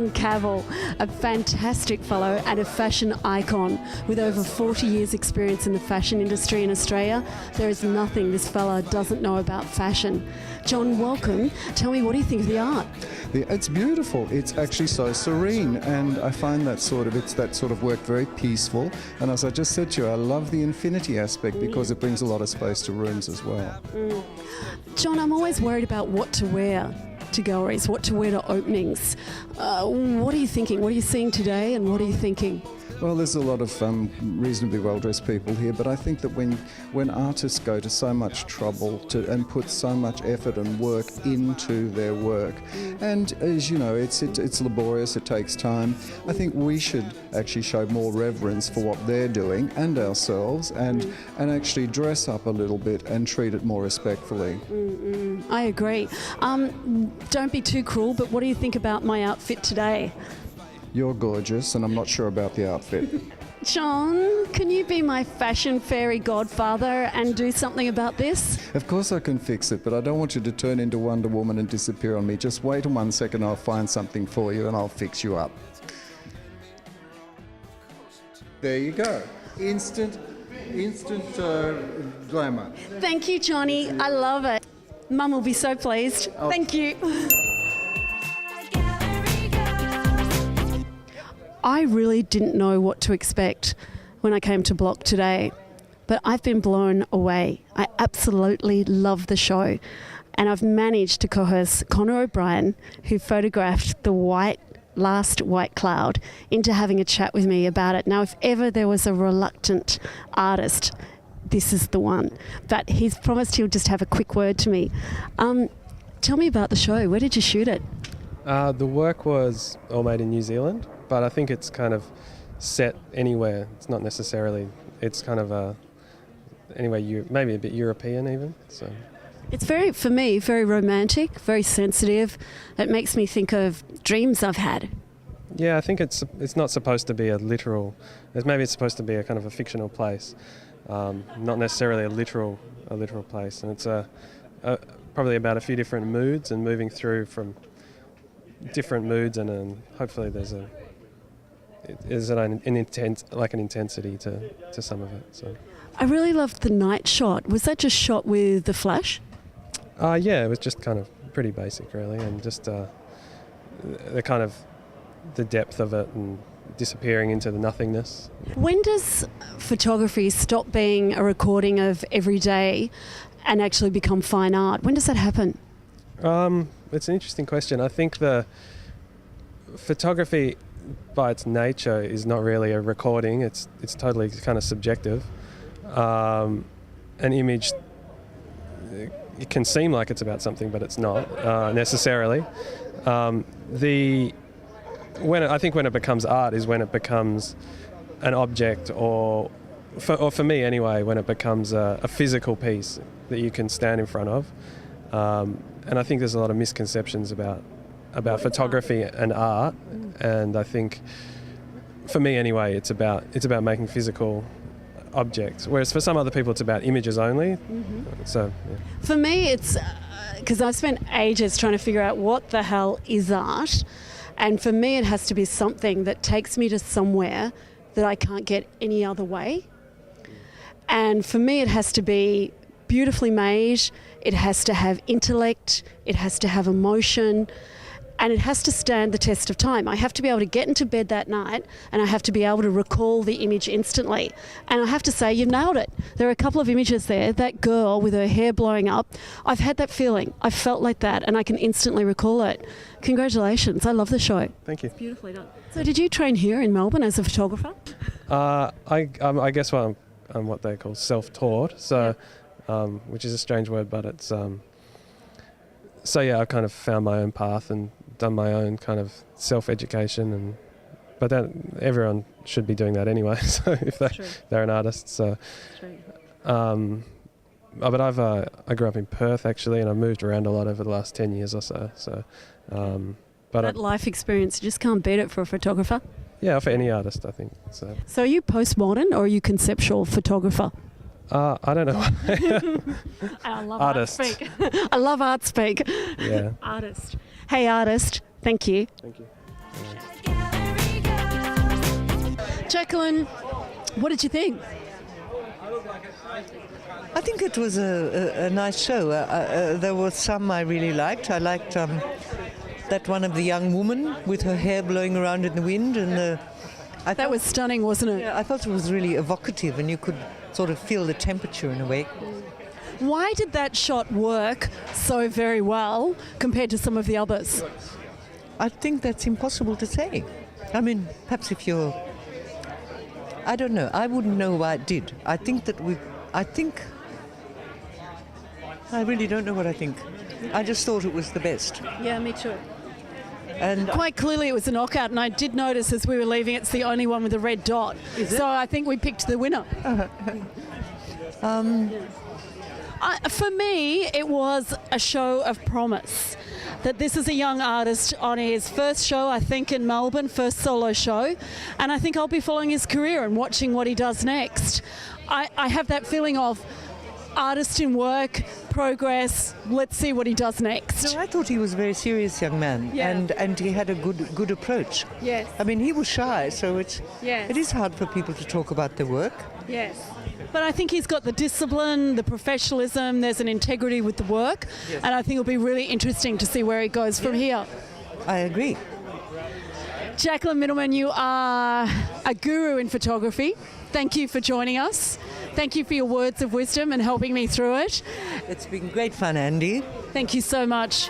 John Cavill, a fantastic fellow and a fashion icon with over 40 years experience in the fashion industry in Australia. There is nothing this fella doesn't know about fashion. John, welcome. Tell me, what do you think of the art? It's beautiful. It's actually so serene, and I find that sort of work very peaceful. And as I just said to you, I love the infinity aspect because it brings a lot of space to rooms as well. John, I'm always worried about what to wear to galleries, what to wear to openings. What are you thinking? What are you seeing today, and what are you thinking? Well, there's a lot of reasonably well-dressed people here, but I think that when artists go to so much trouble and put so much effort and work into their work, and as you know, it's laborious, it takes time, I think we should actually show more reverence for what they're doing and ourselves, and actually dress up a little bit and treat it more respectfully. I agree. Don't be too cruel, but what do you think about my outfit today? You're gorgeous, and I'm not sure about the outfit. John, can you be my fashion fairy godfather and do something about this? Of course I can fix it, but I don't want you to turn into Wonder Woman and disappear on me. Just wait 1 second, I'll find something for you and I'll fix you up. There you go. Instant glamour. Thank you, Johnny. I love it. Mum will be so pleased. Thank you. I really didn't know what to expect when I came to Block today, but I've been blown away. I absolutely love the show, and I've managed to coerce Connor O'Brien, who photographed the last white cloud, into having a chat with me about it. Now, if ever there was a reluctant artist, this is the one. But he's promised he'll just have a quick word to me. Tell me about the show. Where did you shoot it? The work was all made in New Zealand, but I think it's kind of set anywhere. It's not necessarily. It's kind of anyway, maybe a bit European even. So it's for me, very romantic, very sensitive. It makes me think of dreams I've had. Yeah, I think it's not supposed to be a literal. Maybe it's supposed to be a kind of a fictional place, not necessarily a literal place. And it's probably about a few different moods and moving through from different moods, and hopefully there's an intensity to some of it. So I really loved the night shot. Was that just shot with the flash? Yeah, it was just kind of pretty basic, really, and just the kind of the depth of it and disappearing into the nothingness. When does photography stop being a recording of every day and actually become fine art? When does that happen? It's an interesting question. I think the photography by its nature is not really a recording. It's totally kind of subjective. An image, it can seem like it's about something, but it's not necessarily. I think when it becomes art is when it becomes an object, or for me anyway, when it becomes a physical piece that you can stand in front of. And I think there's a lot of misconceptions about photography and art, and I think, for me anyway, it's about making physical objects, whereas for some other people it's about images only. So yeah. For me, it's because I've spent ages trying to figure out what the hell is art, and for me it has to be something that takes me to somewhere that I can't get any other way, and for me it has to be beautifully made, it has to have intellect, it has to have emotion, and it has to stand the test of time. I have to be able to get into bed that night, and I have to be able to recall the image instantly. And I have to say, you've nailed it. There are a couple of images there. That girl with her hair blowing up, I've had that feeling. I felt like that, and I can instantly recall it. Congratulations. I love the show. Thank you. It's beautifully done. So did you train here in Melbourne as a photographer? I guess I'm what they call self-taught, so, which is a strange word, but it's... So yeah, I've kind of found my own path and done my own kind of self-education, but everyone should be doing that anyway. So if they're an artist, so. But I grew up in Perth actually, and I've moved around a lot over the last 10 years or so. So, but that life experience, you just can't beat it for a photographer. Yeah, for any artist, I think. So are you postmodern or are you conceptual photographer? I don't know. I love artist. Art speak. I love art speak. Yeah. Artist. Hey, artist. Thank you. Thank you. Jacqueline, what did you think? I think it was a nice show. There were some I really liked. I liked that one of the young woman with her hair blowing around in the wind, and That was stunning, wasn't it? yeah, I thought it was really evocative, and you could sort of feel the temperature in a way. Why did that shot work so very well compared to some of the others? I think that's impossible to say. I mean, perhaps if you're, I don't know. I wouldn't know why it did. I really don't know what I think. I just thought it was the best. Yeah, me too. And Quite clearly it was a knockout, and I did notice as we were leaving it's the only one with a red dot. So I think we picked the winner. For me, it was a show of promise. That this is a young artist on his first show, I think, in Melbourne, first solo show. And I think I'll be following his career and watching what he does next. I have that feeling of artist in work, progress, let's see what he does next. no, I thought he was a very serious young man, Yeah. and he had a good approach. Yes. I mean, he was shy, so Yes. it is hard for people to talk about their work. Yes. But I think he's got the discipline, the professionalism, there's an integrity with the work, and I think it'll be really interesting to see where he goes from here. I agree. Jacqueline Middleman, you are a guru in photography. Thank you for joining us. Thank you for your words of wisdom and helping me through it. It's been great fun, Andy. Thank you so much.